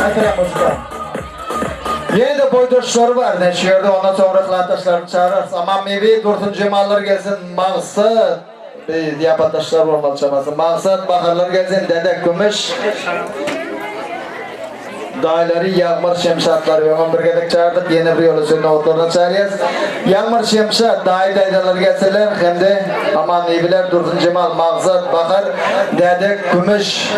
Aytara müzika. Yine de boydaşları var. Neçe yerde ondan sonra kılattaşlarını çağırırız. Aman mevi Dursun Cemallar gelsin. Mağsat. Yapataşlar olmalı çaması. Mağsat bakarlar gelsin. Dedek Gümüş. Dağları Yağmur Şemşatlar ve 11 gedek çağırdık. Yeni bir yolu sönü otlarına çağırıyoruz. Yağmur Şemşat daydalar gelseler hem de aman meviler Dursun Cemal, Mağsat, Bakar, Dedek Gümüş.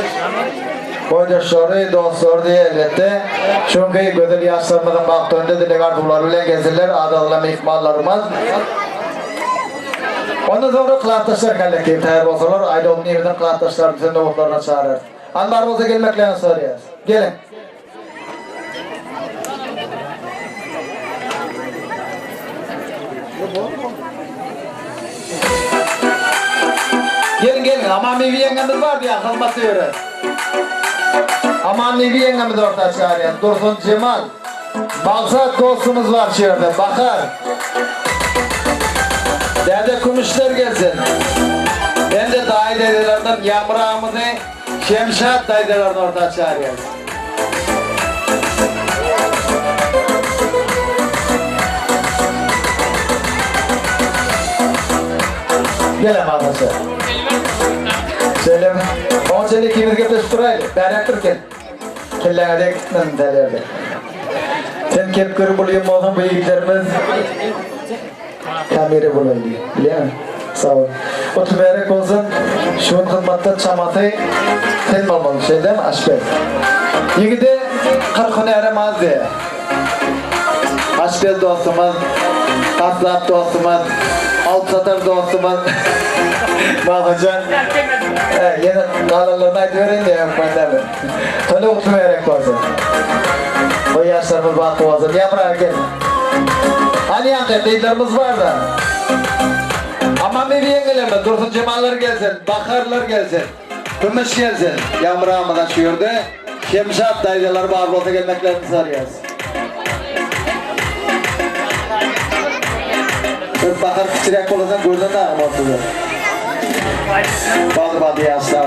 Boydaşları dostları diye elbette. Çünkü gödül yaşlarımızın baktığında dilek arzuları ile gezirler. Adalama ihmallarımız. Ondan sonra kılattaşlar kollektif tayar olsalar. Ayda onun evinden kılattaşlar bizim de otlarına çağırır. Anlar olsa gelmeklerini soruyoruz. Gelin. Gelin. Aman mevi yengemiz var diye kalması yürü. Aman nevi yengemiz orta çağırıyor. Dursun Cemal. Maksat dostumuz var şehirde. Bakar. Dede Kumuşlar gelsin. Ben de dayı dedelerden Yağmur ağamızı Şemşat dayılarını orta çağırıyor. Gelem anası. Söyleme. Onun için ikimiz gepleşip duraydı. Ben yaptırken. Kellene de gitmedin telerde. Sen kep görüp bulayım olsun bu yiğitlerimiz. Kameri bulaydı. Biliyor musun? Sağ ol. O tümerek olsun. Şunun hizmatta çamatı sen olmalı şeyden aşpet. Yigide kırkını eремez diye. Aşpet dostumuz, kasap dostumuz, alt satar dostumuz. Bakıcan. Yine kalanlarına aytıverin diye yapmayın. Tole oturmayarak olsun. O yaşlarımız baktı olsun. Yaprağa gelin. Hani yankı deylerimiz var da. Ama meviyen gelemez. Dursun Cemallar gelsin. Bakarlar gelsin. Kümüş gelsin. Yağmurağımıdan şu yerde. Şemşat dayılar bağırbolta gelmeklerini sarıyoruz. Bakar küçürek olursan gördün de ağırbolta. Bağır yaşlar.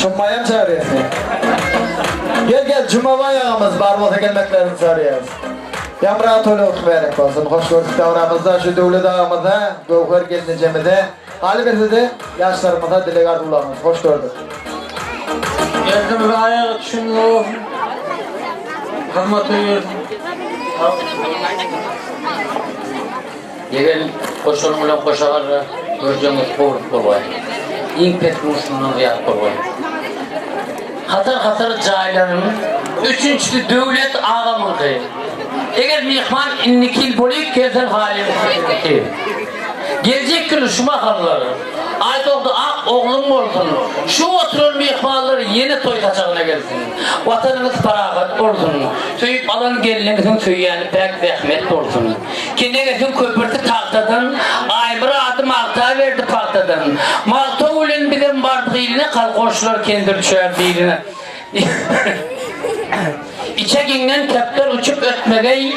Çummayam çağırıyorsun. Gel Cumava yağımız bağırbolta gelmeklerini sarıyoruz. Yamrağa tole oturmayarak olsun. Hoş gördük davramızda, şu devlet ağamızda, Gövher gelineceğimizde, halimizi de yaşlarımıza dilek arzulamız. Hoş gördük. Geldim ve ayağı düşünüyor. Hırmat ediyorum. Yegel koşulun bilen koşalarla göreceğimiz kovrup kolay. İng petmuşunun riyat kolay. Hatar cayların üçüncü devlet ağamıdır. Eğer mihman innikil bolik gezer halimiz. Gelecek günü şu mahalları. Ayet oldu oğlum olsun. Şu oturun mihmanları yeni toy kaçağına gelsin. Vatanınız parahat olsun. Söyüp alan gelinizin söyleyeni pek zahmet olsun. Kendinizin köpürtü tahtadan, aymıra adım altığa verdi tahtadan. Malta ulen bizim bardığı iline kalkoşlar kendir düşer değiline. İçekinden kepler uçup ötmegey,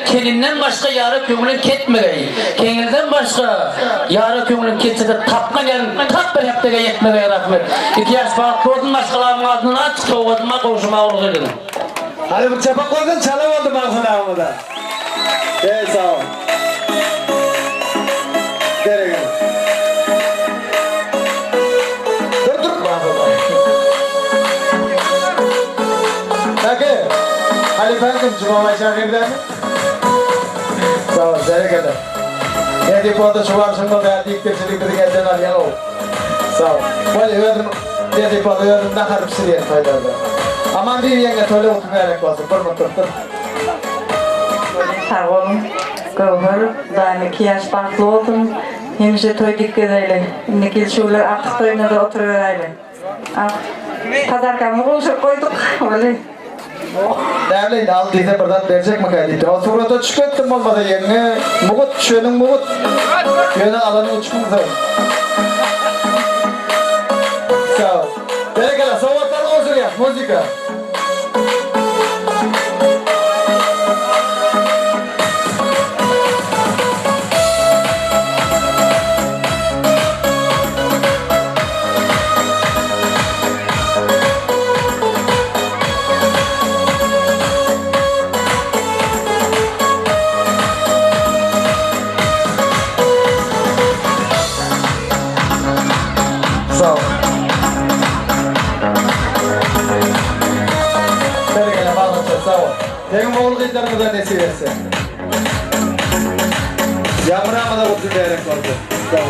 kelinden başka yara kömülün ketmegey, kenilden başka yara kömülün ketse de tapmayan, tapma heptege yetmegey rahmet. 2 yaş farklı oldun başkalarının adını açık soğuduma koşuma olurdun. Hadi bu çapak oldun çalam oldu mağazına da. Sağ ol. Gel. Dur mağazına. Peki, Halifel'cim Cuma'la şahirden mi? Sağ ol, zerre kadar. Yedi poda şuvar şundan da dik tepsilik bir gelden arayan ol. Sağ ol. Böyle yedi poda yördüm ne kadar pişiriyen faydalı. Aman bir yenge tole oturmayarak basın, dur. Sağ olun. Gövher, daim 2 yaş farklı oldum. Hemşe toy dikkat eyle. Nikil şular artık toyuna da oturuvereyle. Pazarkamı buluşup koyduk. Öyle. Değerli aldıysa buradan verecek mi kaydı? O surata çıkarttım olmadı yerine. Mugut, şöyle mugut. Yöne alanı uçmamız var. Sağ ol. Berekala, soğuklar olsun ya, müzika. oğullarımıza nesip etsin. Yağmurama da uzun vererek oldu. Sağ ol.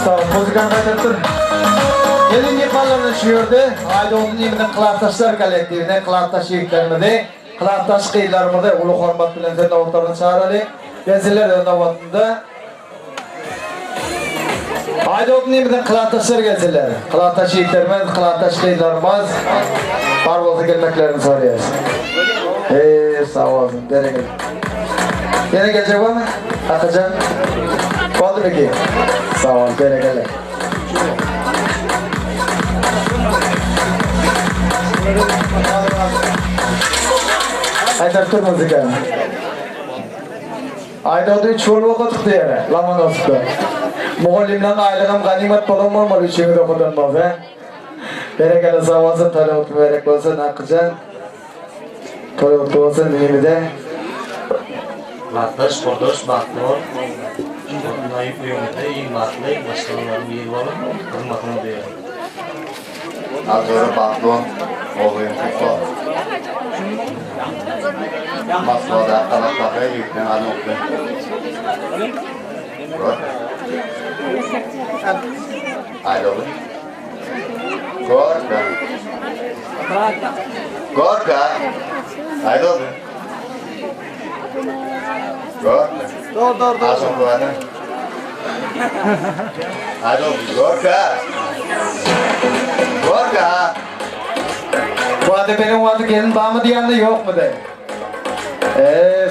Sağ ol. Muzikanı kaydettin. Gelin yapmalarını şiyordu. Ayda onun yeminin Kılavtaşlar kolektivine, Kılavtaş yiğitlerimizi, Kılavtaş kıyılarımızı ulu hormat bilen sen davutlarını çağırali. Gezirler de davatında. Ayda onun yeminin Kılavtaşlar gezirler. Kılavtaş yiğitlerimiz, Kılavtaş kıyılarımız. Var olsa gelmeklerini soruyoruz. Sağ olasın. Gene gel. Gene gelecek var mı? Akacan. Oldu mu ki? Sağ ol. Gene gel. Haydar tur müzika. Ayda da 3 yol okuduk diye. Laman olsun. Muhallimden aylığım ganimet falan olmalı üçüncü okudan baz. Berekeli sağ olsun, talevatı berek olsun, Akıcan. Talevatı olsun dinimide. Vatandaş, kordoş, bakıyor. Naip yönünde iyi matlı, başkanların iyi var, hırmatını duyuyor. Azora Baklon, oğluyum Kutlu. Moskvada kanatlarda yüklen anoklu. Haydi oğlum. Gorka. Gorka. Haydi oğlum. Gorka. Dur. Asım bu adam. Haydi oğlum. Gorka. Gorka. Bu adı benim adı gelin bağımı diyen de yok mu de?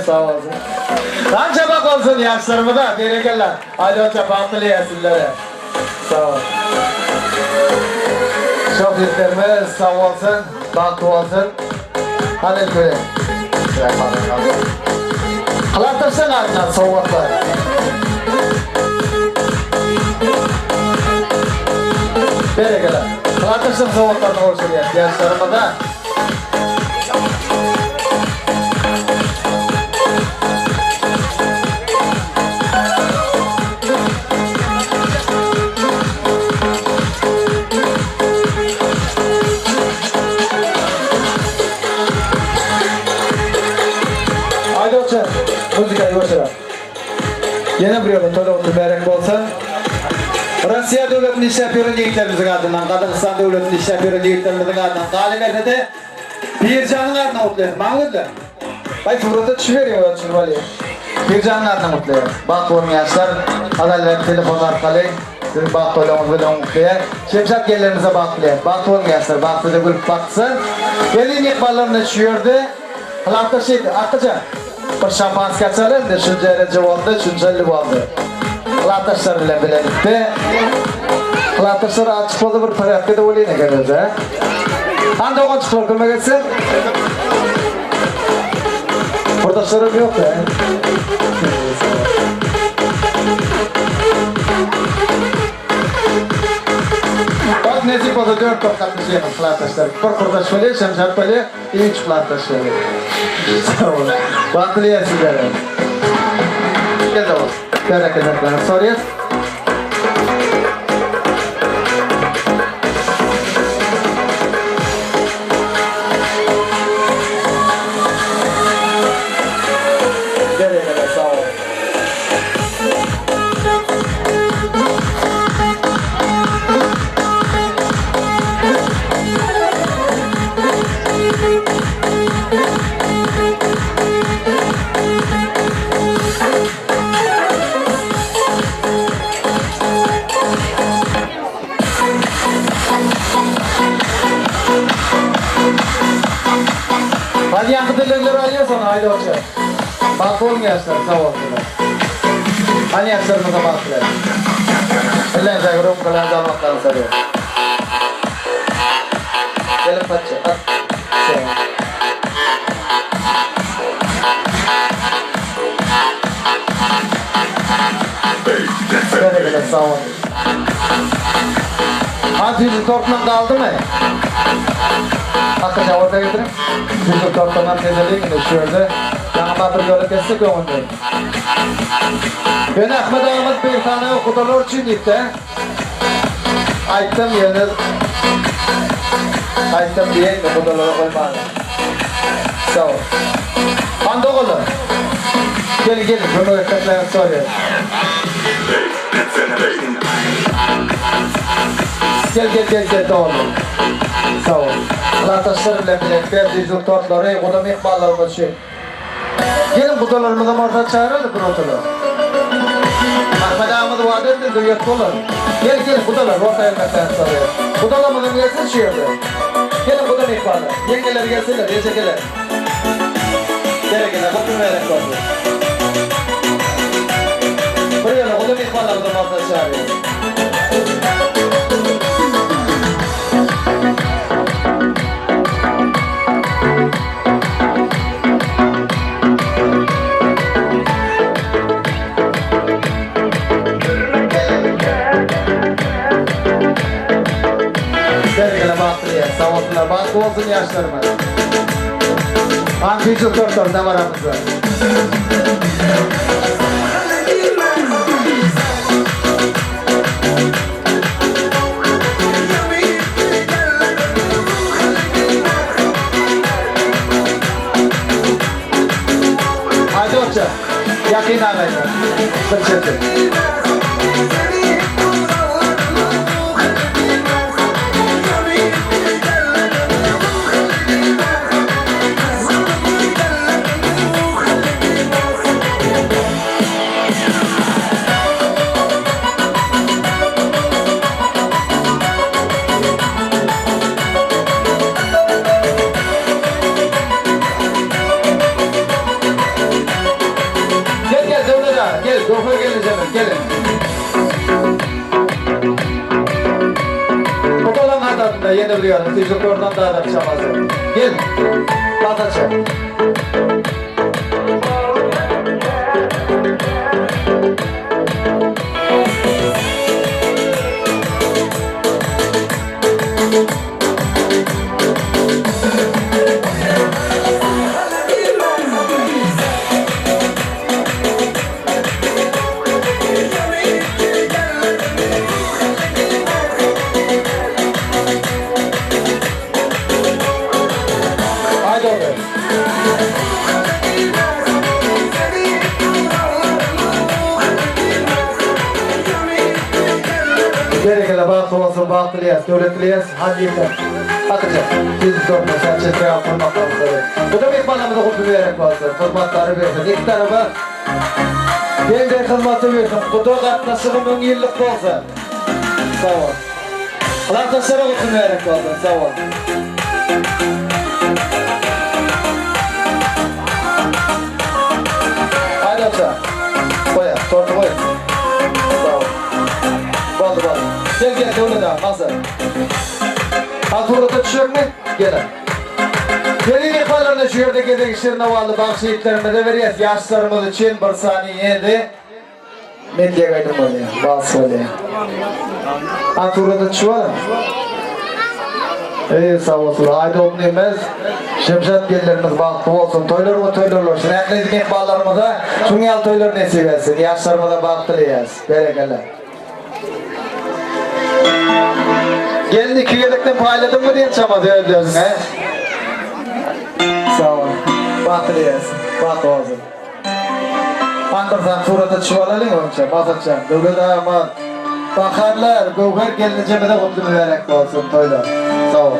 Sağ olasın. Lan çabuk olsun yaşlarımı da berekeller. Hadi o çapaklı yesinler. Sağ ol. Çok yüklerimiz sağ olsun, baklı olsun. Hadi köye. Kılartaşsan ardından soğuklar. Berekeller. Kılartaşsan soğuklarına olsun yaşlarımı da. Haydi olsun. Müzikayı başlayalım. Yine bir yolun tolu mübarek olsun. Rusya devletinin iş yapıyorum yiğitlerimizin adından, Kazakistan devletinin iş yapıyorum yiğitlerimizin adından, Galimerde de Bircan'ın adına mutluyorum. Mağlurlar. Bay Furul'da düşüveriyor ölçün vali. Bircan'ın adına mutluyorum. Bak oğlum yaşlar, adaylar telefon arkalı, sizin bak oğlumuz bile mutluyor. Şemşat gellerimize baklıyor. Bak oğlum yaşlar, bak böyle gülüp baksın. Gelin yekbarlarına düşüyordu. Kılapta şeydi, Akıcan. Bir şampans kaçalım da şunca derece oldu, şunca oldu. Kılaptaşlar bile bilelikti. Kılaptaşlar açık oldu bir parayakta da olayı ne kadar. Hande oğun çıkıyor kılma geçsin. Burada sorun yok ya. Bak nezip oldu 4 tokatlı şey yapın kılaptaşlar. Bir kurdaş böyle, şemşat böyle, 3 kılaptaş böyle. Sağ olun. Baklı yesinler. Gel de olsun. Merak ederim. Soruyor. Gel sağ ol. Hadi yankı dilekleri alıyorsan haydi hoca. Bak oğlum yaşlar sağ olsunlar. Hani yaşlarımıza baktılar. Elden zayıfırım kılardı almaklarını sarıyor. Gelin patça. At. Böyle sağ ol. Hadi torpman kaldı mı? Hakikaten orada getirip bizim torpman tezeliği mi düşüyordu? Yanıma bir yolu kessek önünde. Ben Ahmet Ahmet bir tane okudalar için gitti. Aytdım yani. Aytdım diyeyim de kudalara koymadım. Sağ ol. Hande oğlum. Gel, bunu öğretmenlerine soruyor. Gel oğlum. Sağ ol. Arkadaşlar bile verdiğiniz tortları, kudam ihmallarımız şey. Gelin kudalarımızı orada çağıralım bunu oturalım. Ahmet Ahmet vaat etti, duyet olur. Gel kudalar, orta elmekten soruyor. Kudalarımızın gelsin şiirde. Gelin kudam ihmallar. Yengeler gelsinler, yeşekeler. Gel, bakın vererek oldu. Buraya kudam ihmallarımızı orada çağırıyor. Sevgili Bahtlı'ya, sağ olsunlar. Bahtlı olsun yaşlarıma. Antici doktor da var aramızda. Haydi hoca, yakın ağabeyler. Sıçratın. Gel, Gofur gelin canım, gelin. Otolan adamında yeni biliyorum, Tücük oradan da adam çalmazı. Gel, fazla çal. Gerekli bağlı olsun, bağlıyız, devletliyiz, hangiyle? Akıcı, siz sorma, sen çeşitli yapılmaklarımızda. Bu da bir bağlamada kurtulayarak olsun, hizmetleri versin. İki tarafa, ben de hizmeti versin, kutu katlaşımın 10 yıllık olsun. Sağ ol. Arkadaşlara kurtulayarak olsun, sağ ol. Haydi hoca, koyar, tortu koyar. Sağ ol. Baldı. Gel, devlet ağam, hazır. Altırlıkta düşecek mi? Gelin. Gelin ihbarlarına şu yerde gezek işlerine bağlı bağışı iplerime de veriyoruz. Yaşlarımız için bir saniyede medya kaydırmalıyım, bağlı söyleyeyim. Altırlıkta düşüyorlar mı? İyi sağ olsun. Haydi okuyayım. Şemşat gellerimiz bağlı olsun. Toylar olsun. Ekledik ihbarlarımıza Çunyal toylar nesip etsin. Yaşlarımıza bağlıyız. Berekeler. Gelin iki yedekten payladın mı diye çamadı öldürsün he? Sağ ol. Batırıyız. Bat olsun. Andırsan surata çuvalalım önce. Batıracağım. Dövbe damat. Bakarlar. Gövher gelini cebede kutlu vererek olsun toylar. Sağ ol.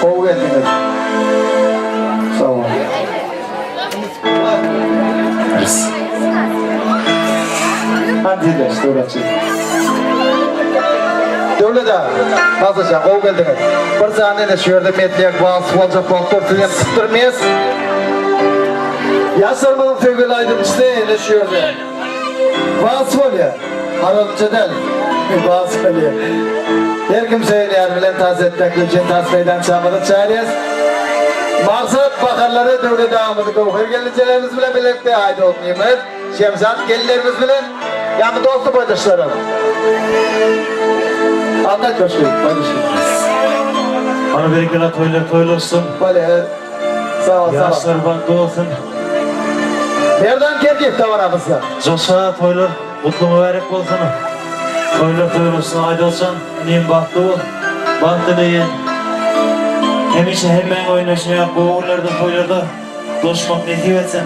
Kovu geldiniz. Sağ ol. Hadi de suratçı. Devlet ağam, nasılsın? Kovu geldiniz. Bir saniye şu yerde metleyek vasıf olacak doktor tüyen sıktırmayız. Yaşlarımızın sevgili aydınçıda hele şu yerde. Vasıf oluyor. Haraltıcı değil. Vasıf oluyor. Her kim söyleyer bilen tazetmek için tasfeyden çağımızı çağırıyoruz. Maksat bakarları devlet ağamızı kovuyor. Gelincelerimiz bile birlikte haydi olmayayım. Şemzat gelinlerimiz bile yanı dostu paydaşlarım. Anlat coşkuyu, paylaşayım. Bana berekeli toylar olsun. Böyle, sağ ol, sağ ol. Yaşlar banklı olsun. Nereden kerkek tavanamızda? Coşa toylar mutlu mübarek olsun. Toylar toylasın aydolsan, neyim bahtı ol. Bahtını yen. Hemişe hemen oynaşmaya, boğurlarda, toylarda dolaşmak nasip etsen.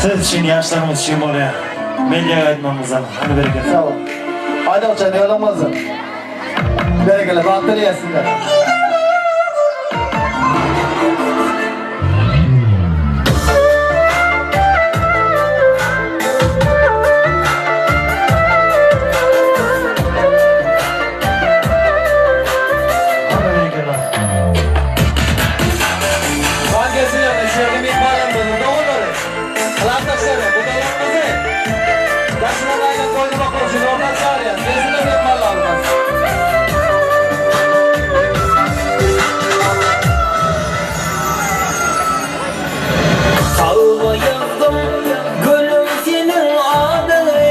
Siz için yaşlarımız için oraya. Melya aydınmamızdan. Hani bereket. Sağ ol. Haydi olacak ne olamazsın. Berekele bahtını yesinler. Hani bereket lan. Van gelsinler. İşlerini bir bağlanmadı. Ne olur? Arkadaşlar bu da olmazı. Yaşına aynen koydu bakıyorsun. Oradan çağırıyor. Gelsinler bir mal almaz. Sağla yazdım gülüm senin adını.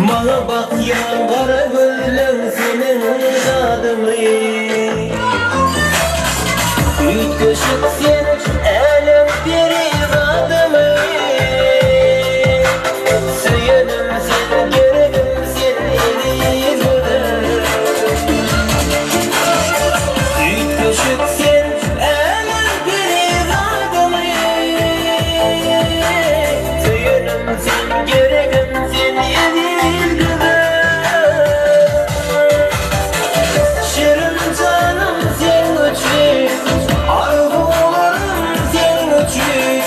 Bana bak ya kara gülüm senin adını. Üç köşük sen elem bir adımı. Söyledim sen gördüm sen elimden. Üç köşük sen elem bir adımı. Söyledim sen gördüm sen elimden. Şirin canım sen uçur. Arzularım sen uçur.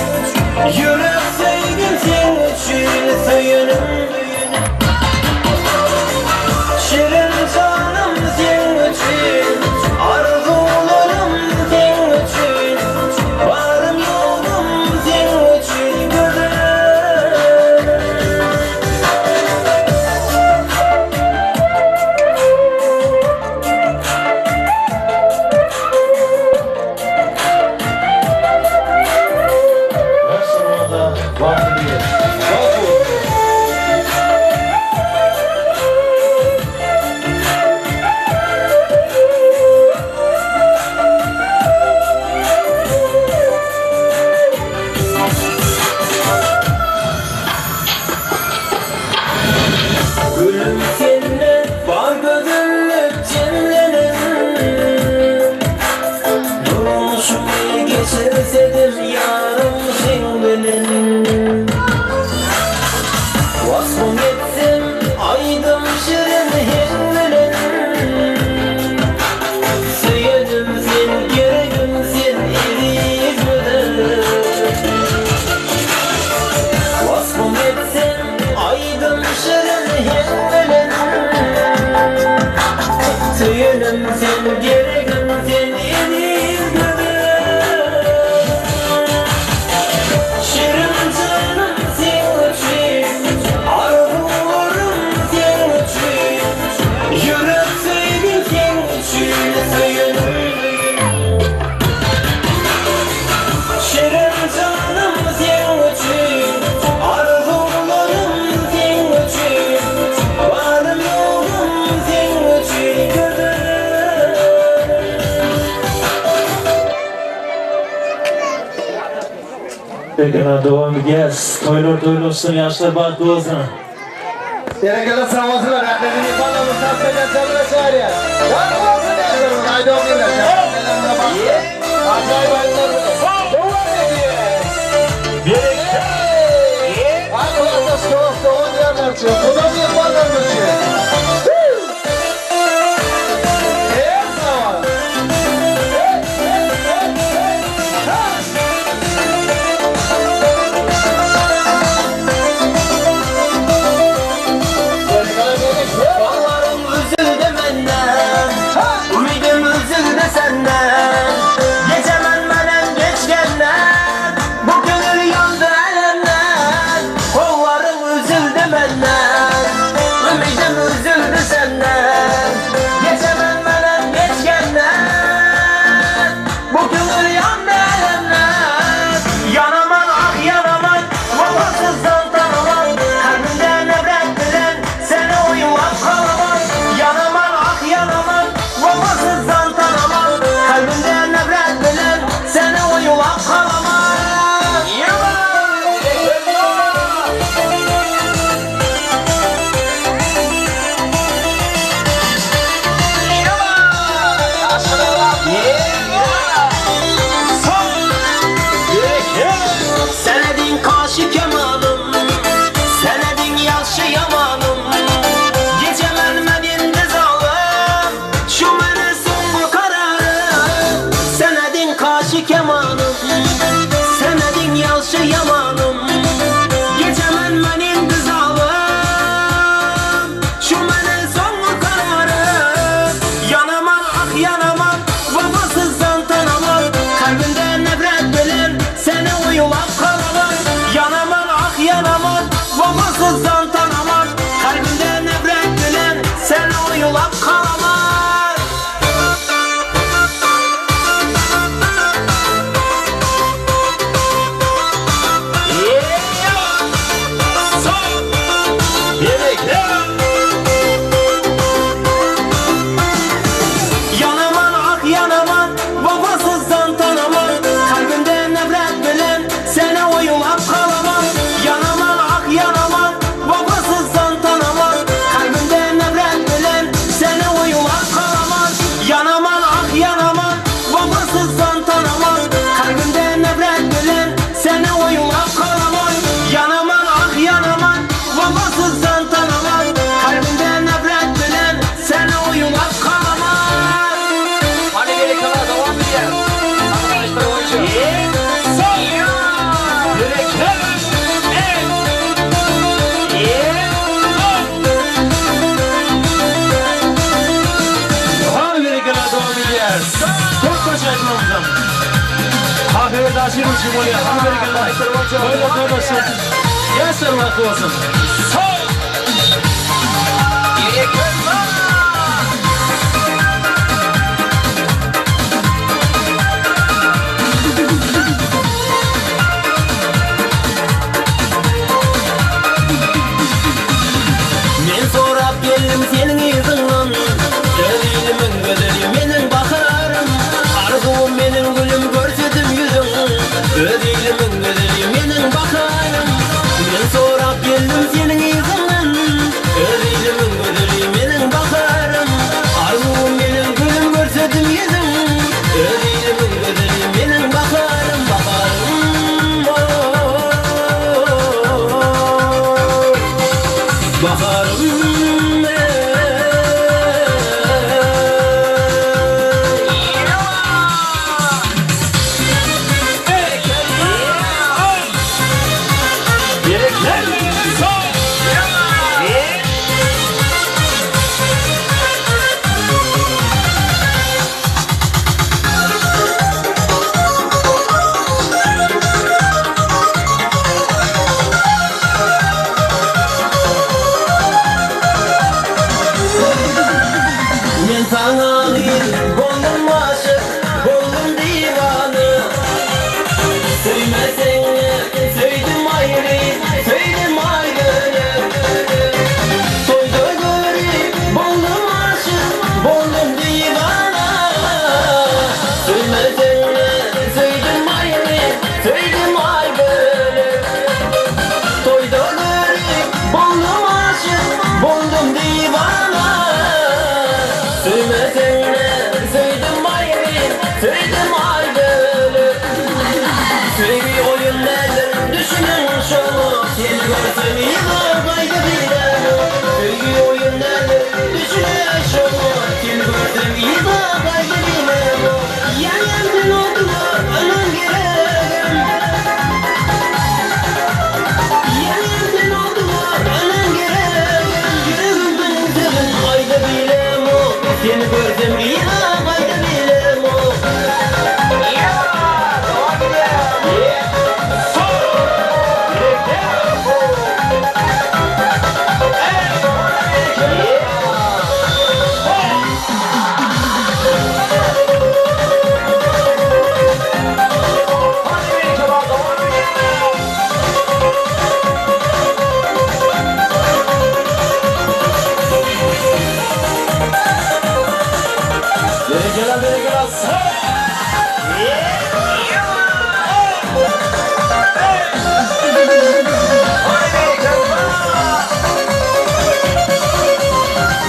Yürek sevgim sen uçur. Söyledim. Şirin canım sen uçur. Arzularım sen uçur. Varım yoğum sen uçur. Gülüm. Nasıl olmadı? Bahtını yen. Gülüm seninle var gözümlük cemlenin. Durmuşumu geçirsedim yarım senin. Vasfım etsem aydım şirin himmelin. Söyledim sen gördüm sen erizmeden. Vasfım etsem aydım şirin himmelin. Söyledim sen gördüm sen erizmeden. Şirin canım sen uçur. Arzularım sen uçur. Yürek sevgim sen uçur. Söyledim. Şirin canım sen uçur. Arzularım sen uçur. Varım yoğum sen uçur. Gülüm. Pekala devam edeceğiz. Toylar toylasın, yaşlar bahtı olsun. Berekele sağ olsunlar. Rahmetini bir mal alın. Tasmayacak çabuk çağırıyor. Var mı olsun yazarım. Haydi olsunlar. Acayip ayınlar. Devam ediyor. Arkadaşlar soğukta oynayanlar çıkıyor. Bu da bir yaparlar mı çıkıyor? Sağ ol. Bağlarım üzüldü benden. Ümidim üzüldü senden. Geçemem menen daşır uçum oluyor. Amerikalılar. Böyle koymasın. Gelsin vakti olsun. Sol! Men sorap geldim senin yüzünden. Gözümün gözleri menin bakarım. Arzum menin gülüm görsedim yüzün. Gözümün gözleri menin bakarım. Men sorap geldim senin yüzünden. Gözümün gözleri menin bakarım. Arzum menin gülüm görsedim yüzün. Gözümün gözleri menin bakarım. Bakarım. Men sana bir boldum aşık, boldum divanı. Sevmesen söyledim ayrı, söyledim ayrı. Toyda görüp boldum aşık, boldum divana. Sevmesen söyledim ayrı, söyledim ayrı. Toyda görüp boldum aşık, boldum divana. Söyledim ayrı, söyledim ayrı. Sürekli oyunlardır, düşünün şunu. Seni görsem yılan kaydı bilen. Sürekli oyunlardır, düşünün şunu. Seni görsem yılan kaydı bilen. Yanımdan olduğunu anın gereğim. Yanımdan olduğunu anın gereğim. Yüreğimden seven kaydı bilen. Seni görsem yılan kaydı bilen.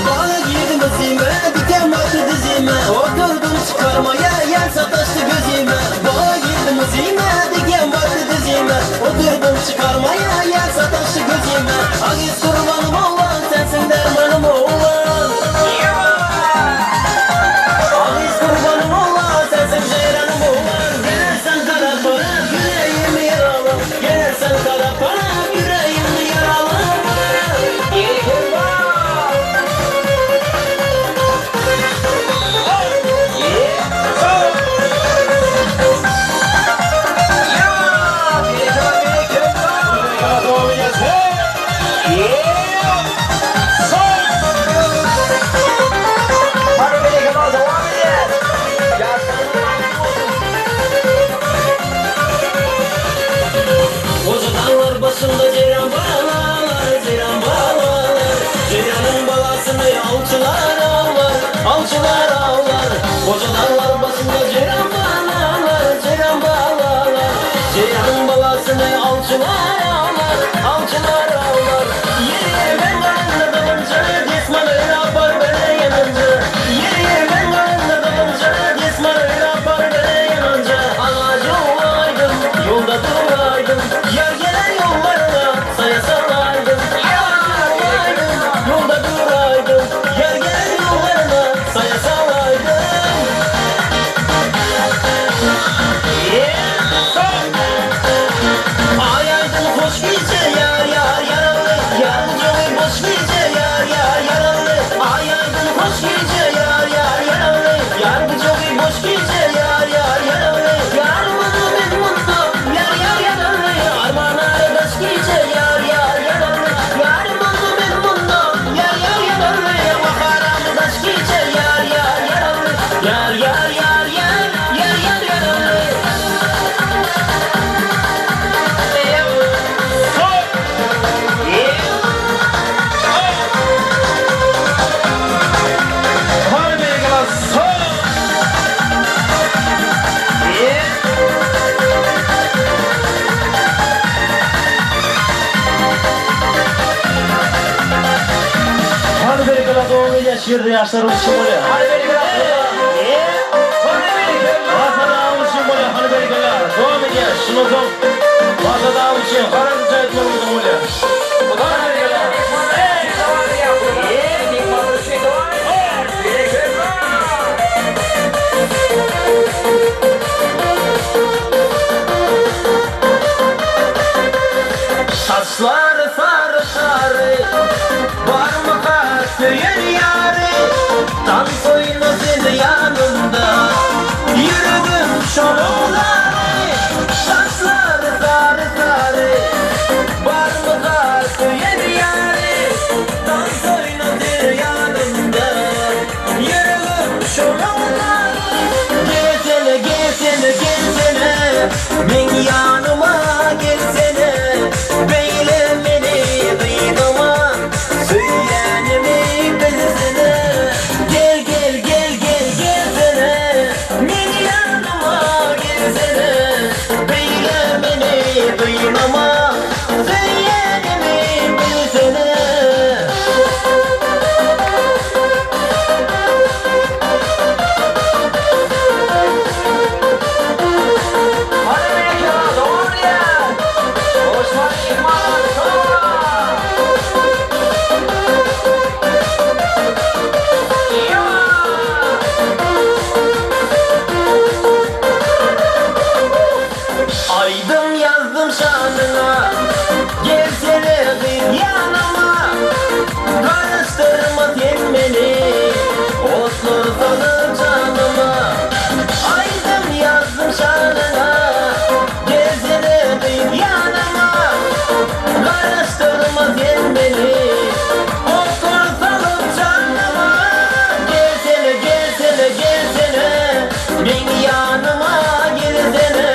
Bana girdim özüme, diken battı dizime. Oturdum çıkarmaya, yer sataştı gözüme. Bana girdim özüme, diken battı dizime. Oturdum çıkarmaya, yer sataştı gözüme. Aziz kurbanım olan, sensin dermanım olan. Aziz kurbanım olan, sensin ceyranım olan. Gelirsen kara para, yüreğimi yaralı. Gelirsen kara para, yüreğimi yaralı. Koca dağlar başında ceyran bağlar, ceyran bağlar. Ceyranın balasını avcılar ağlar, avcılar ağlar. Koca dağlar başında ceyran bağlar, ceyran bağlar. Ceyranın balasını avcılar ağlar, avcılar ağlar. Yeri ben karnında dalınca, desman öyle yapar beni yanınca. Yeri ben karnında dalınca, desman öyle yapar beni yanınca. Ağacı olaydım, yolda duraydım. Yar gelen yollarına saya salaydım. Yar olaydım, yolda duraydım. Yar gelen yollarına saya salaydım. Ay aydın hoş gece yar yar yaralı. Yar canı boş şiirde yaşlarımız için oluyor. Hadi beni bırak. Masada almışım oluyor, hani berikeler. Devam ediyor, şunu son. Masada almışım, karanlıca etmemiz oluyor. Hadi beni bırak. Saçları sarı sarı, var mı kastığın yarı? Dans oynasın yanımda, yürüdüm şolunları. Saçları sarı sarı, var mı kastığın yarı? Dans oynasın yanımda, yürüdüm şolunları. Gelsene gelsene gelsene, min yanıma gelsene. Beyle beni kıynama, söylenimi bilsene. Gel gel gel gel gelsene, min yanıma gelsene. Beyle beni kıynama, söylenimi bilsene. Hadi beni kral, doğru ya. Osman İkmal, sonra. Aydım yazdım şanına, gelsene bir yanıma. Karıştırma temmeni, otlu salı canıma. Aydım yazdım şanına, gelsene bir yanıma. Karıştırma temmeni, otlu salı canıma. Gelsene gelsene gelsene, bin yanıma gelsene.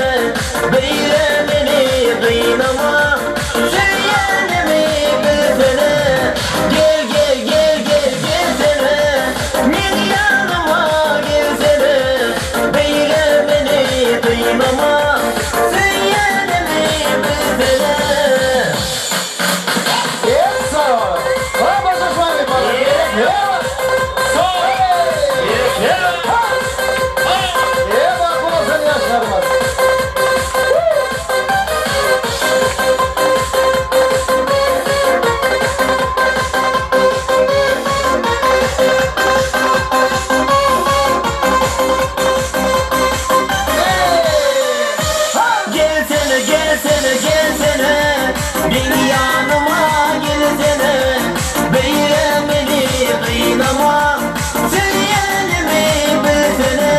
Beyle beni kıynama, söylenimi bilsene. Gel gel gel gel gelsene, min yanıma gelsene. Beyle beni kıynama, söylenimi bilsene. Yes, sir. Ha, başa şöyle falan. Yeah. Yeah, bak bu sen yaşlarımız. Gelsene gelsene gelsene, bin yanıma gelsene. Beyle beni kıynama, söylenimi bilsene.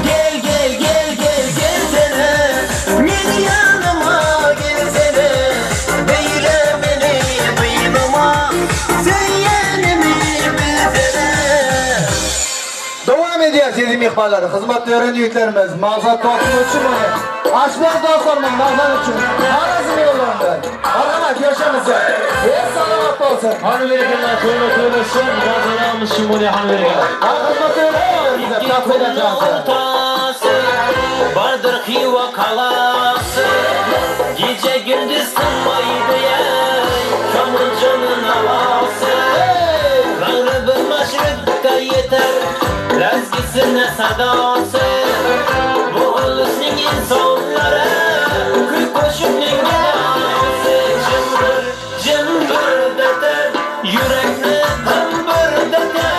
Gel gel gel gel gelsene, bin yanıma gelsene. Beyle beni kıynama, söylenimi bilsene. Devam ediyoruz yedim ihbarları. Hizmetli öğrenicilerimiz, mağazat topluluğu için mi? Açlar dostlarımın mağazat için. Arasını yollarında. Arkadaş yaşamızı. Yes, salamat olsun. Hani berikeler, söyle son. Masada almışım oluyor, hani berikeler. Hizmetli öğrenicilerimize tatlıdan cansı. Ortası, vardır hiva kalası. Gece gündüz kılmaydı ya, kamılcanın havası. Mağribin maşrıkta yeter, lezgisine sadası. Bu ulusun insanlara, kırk koşup nengidansı. Cımbır cımbır deter, yürekli tımbır deter.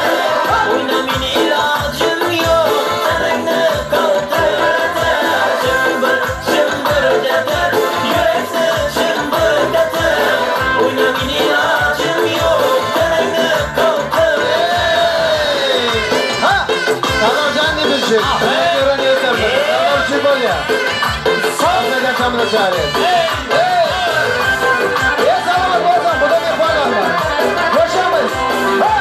Oynamin ilacım yok, terenle kaldırır. Cımbır cımbır deter, yürekli cımbır deter. Oynamin ilacım yok, terenle kaldırır. Ha! Tamam can gibi bir şey. Hizmetli öğrenicilerimiz. Tamam şey bol ya. Sağ çamına çağırıyor. Yes, salamat olsun. Bu da bir falan var. Yaşamız. Ha!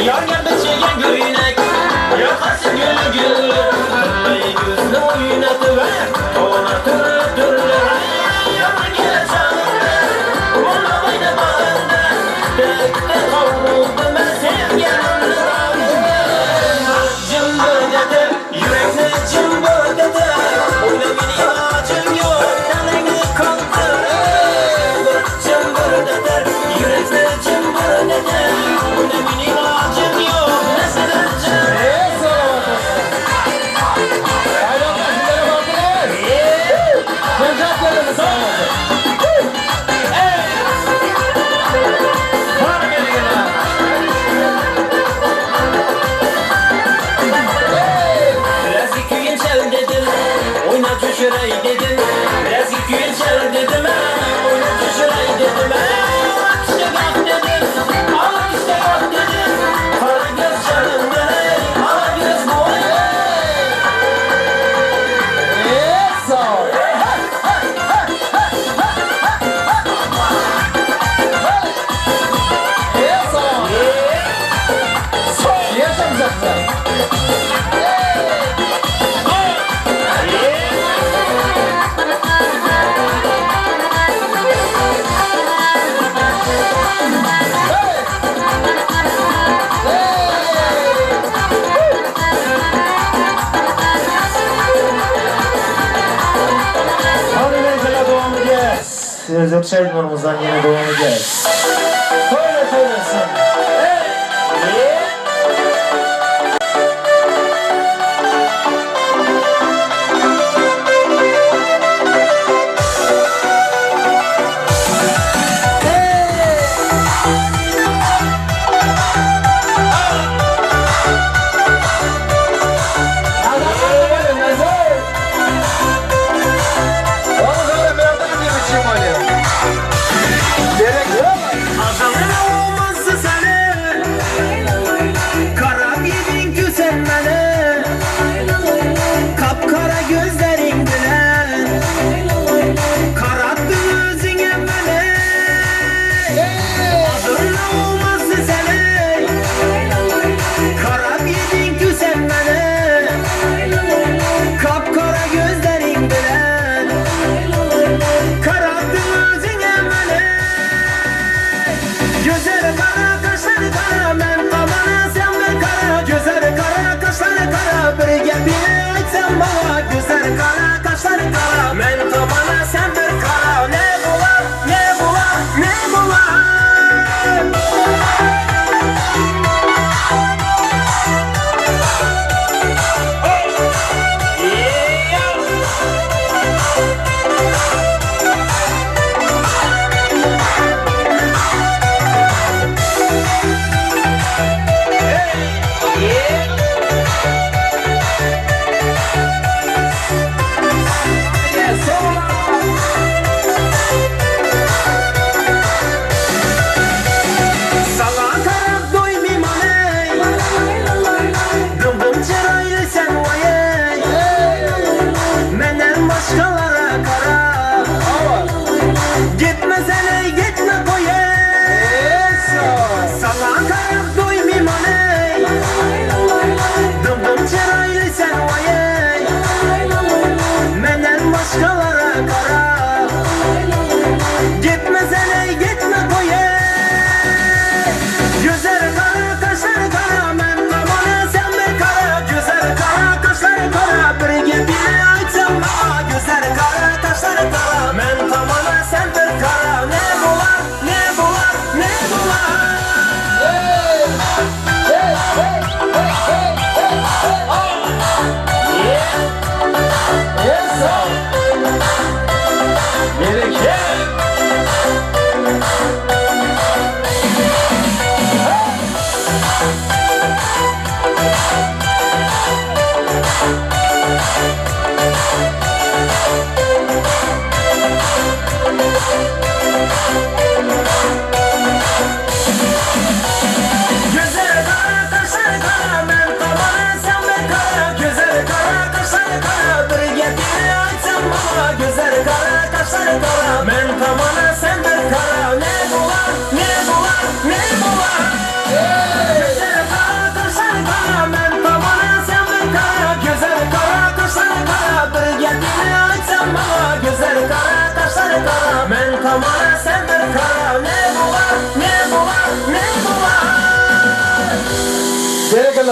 Yar gelmez çeken günek, yakası gülü gülü. Kırmayı gözle oynatıver, ona türlü türlü. Yaman gele çağırdı, ona bayna bağırdı. Bekle kavruldu ben sevgen önlü. Cımbır dedim, yürekli cımbır. Özür Çeydinur'umuzdan yine devam edeceğiz. Böyle söylesin. Gerekli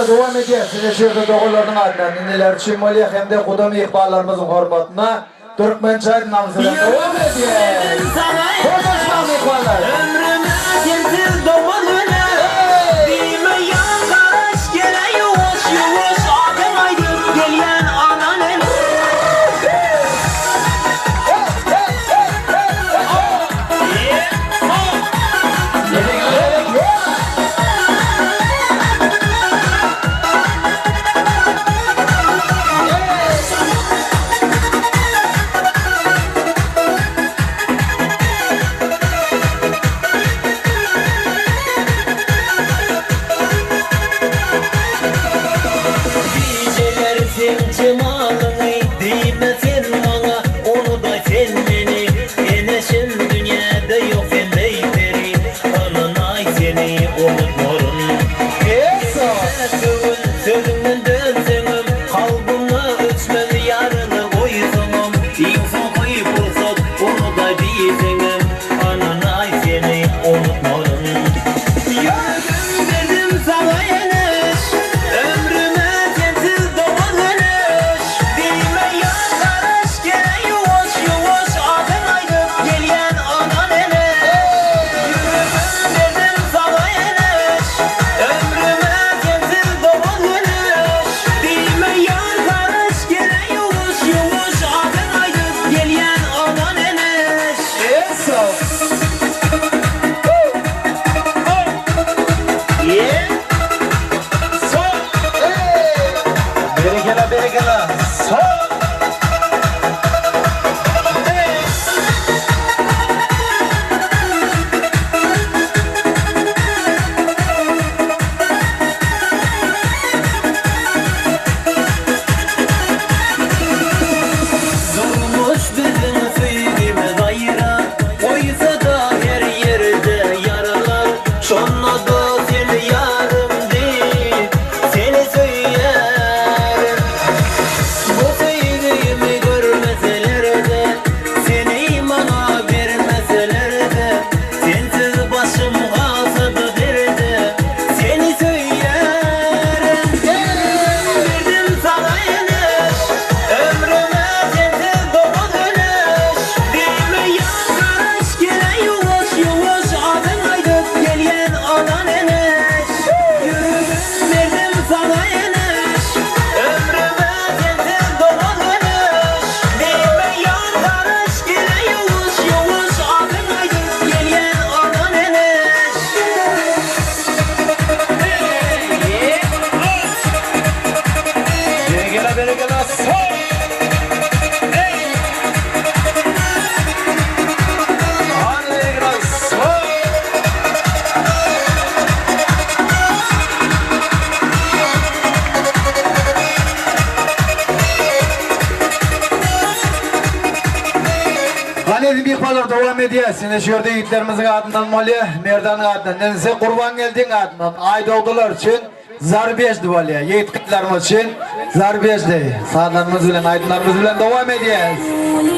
devam edeceğiz. Size şurada doğrularının adından neler çimoliye hem de kudam ihbarlarımızın hormatına Türkmençay namzıyla devam edeceğiz. Konuşmam ihbarlar. Ömrüme getir doğalına. Dime yan karış gele yuvaş yuvaş. Adım aydın gelen anan el. Gelen Berikala. Zormuş bizim fiilime gayra, koysa da her yerde yaralar. Şonna da seni yarım değil, seni söylerim. Bu fiilimi görmeseler de, seni bana vermeseler de, sensiz başım kalsa da derde, seni söylerim. Verdim sana yener, ömrüme sensiz dolu dönüş. Dime yanlış gele yavaş yavaş, adın aydıp gelen anan eneş. Yürüdüm verdim sana yener, ömrüme sensiz dolu dönüş. Dime yanlış gele yavaş yavaş, adın aydıp gelen anan eneş. Berikala berikala. Hadi berikala. Hani bir palar devam ediyorsun. Şurada yiğitlerimizin adından Maliye, Merdan'ın adından. Neyse kurban geldiğin adından. Aydoğdular için zar 5'di Maliye. Yiğit kıtlarımız için zar 5'di. Sağlarımız bilen, aydınlarımız bilen devam ediyoruz. Hani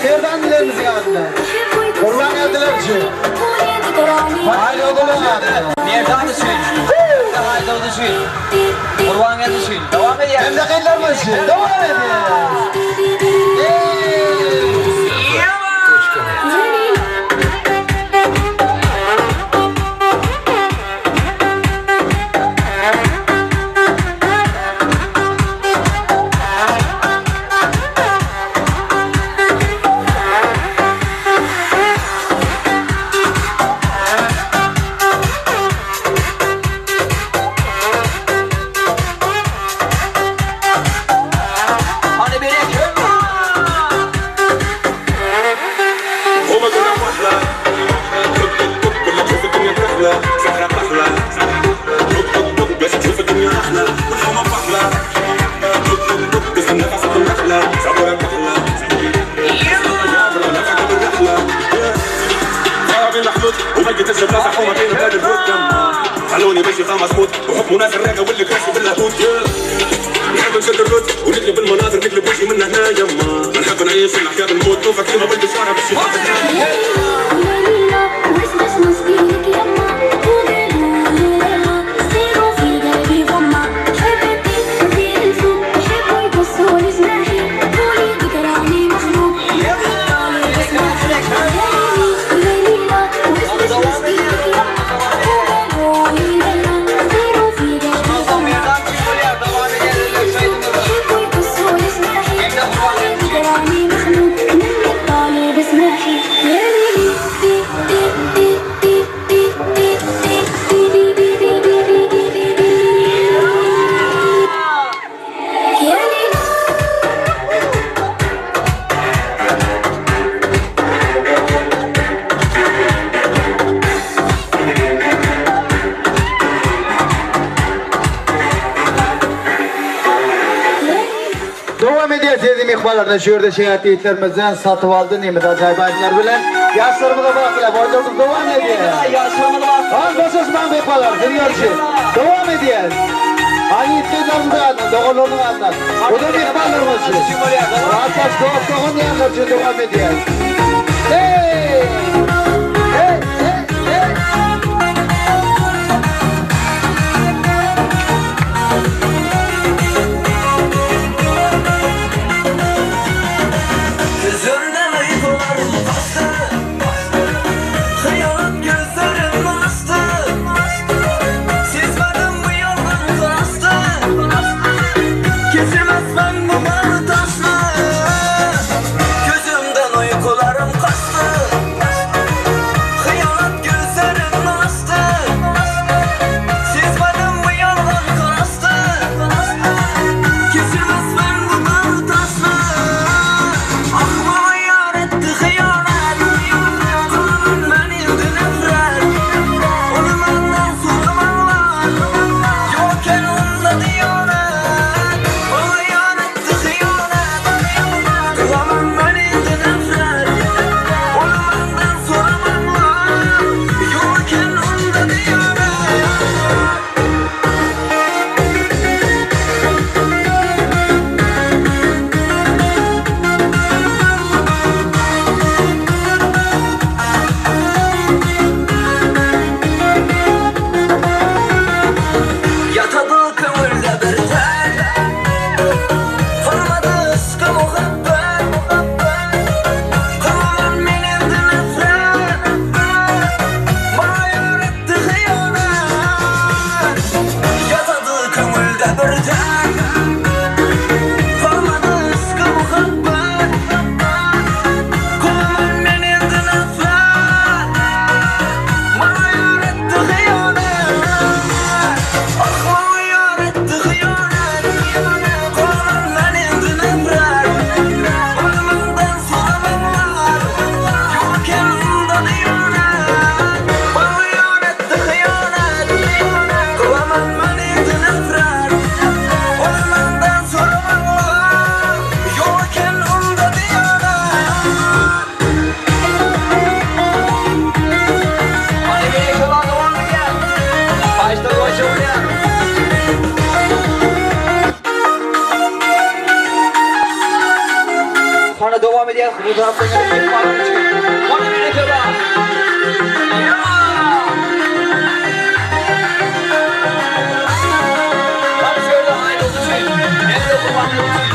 Merdan'ın adından. Kurban geldiler için. Aydoğdular adından. Merdan düşün. Hayda düşün. Kurban gel düşün. Devam et ya. Hem de kıtlarımız için devam ediyoruz. Hadi beni خلوني ماشي خمس موت وحكم ناس الراقه واللي كراشي باللاهوت نحب نشد الرد ونقلب المناظر نقلب وجهي من هنا يما نحب نعيش الحياه بالموت نوفى كيما ولد الشارع باش Devam ediyor sevdiğim ihbarlardan şurada şehirde yiğitlerimizden satıp aldı nimet acayip aydınlar bilen. Yaşlarımıza bakıyla boylarımız devam ediyor. Az basız ben bu ihbarlar dinliyor ki. Devam ediyor. Hani yiğitlerimizin adından, doğrularının adından. Bu da bir ihbarlarımız için. Rahatlaş doğum yanlar için devam ediyor. Hey! Hey! Hey! Hey! Gözümden uykularım kaçtı, hıyalat gözlerim açtı. Sezmedim bu yoldan kaçtı, kesilmez ben bu bağlı taşlı. Gözümden uykularım kaçtı, hıyalat gözlerim Sonra devam ediyoruz. Bu taraftan gelip bağlanmış çıkıyor. Ona bir eke bak. Hadi şöyle aynı olsun. Nerede kullanıyorsun?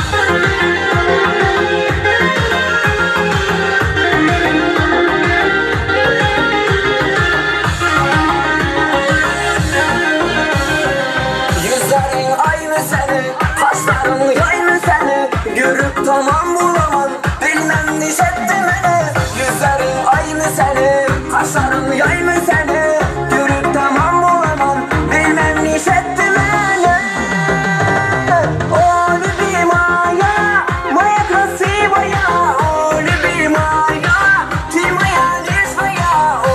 Yüzlerin aynı senin, kaşların aynı senin. Görüp tamam bulamam, bilmem niş etti beni. Yüzlerin aynı senin, kaşların aynı senin. Görüp tamam bulamam, bilmem niş etti beni. O bir maya, maya krasivaya. O bir maya, timaya nisvaya. O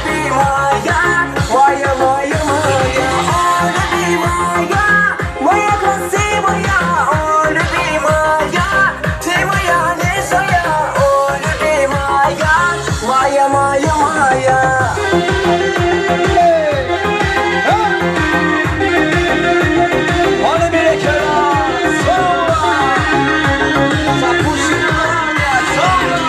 bir maya, maya maya maya. O bir maya, maya krasivaya. O bir maya, timaya nisvaya. O bir maya, maya maya maya. Ona bir eke bak. Sonra. Sapuşlar ya. Sonra.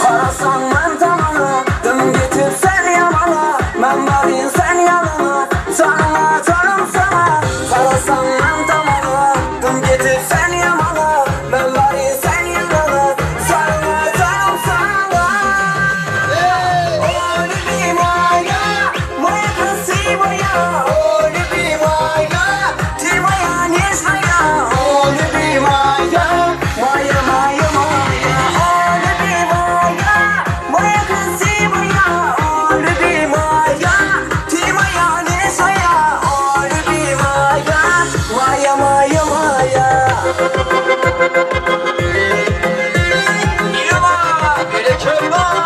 Karasan ben tamana, dım getir sen yamana. Ben varayım sen yanına, canına canım sana. Karasan ben tamana, dım getir sen yamana. Ben varayım sen yanına, canına canım sana. Öyle bir maya, maya krasivaya. Öyle bir maya, timaya nisvaya. Öyle bir maya, maya maya maya. Öyle bir maya, maya krasivaya. Öyle bir maya, timaya nisvaya. Öyle bir maya, maya maya maya. Yıla. Bir eke bak.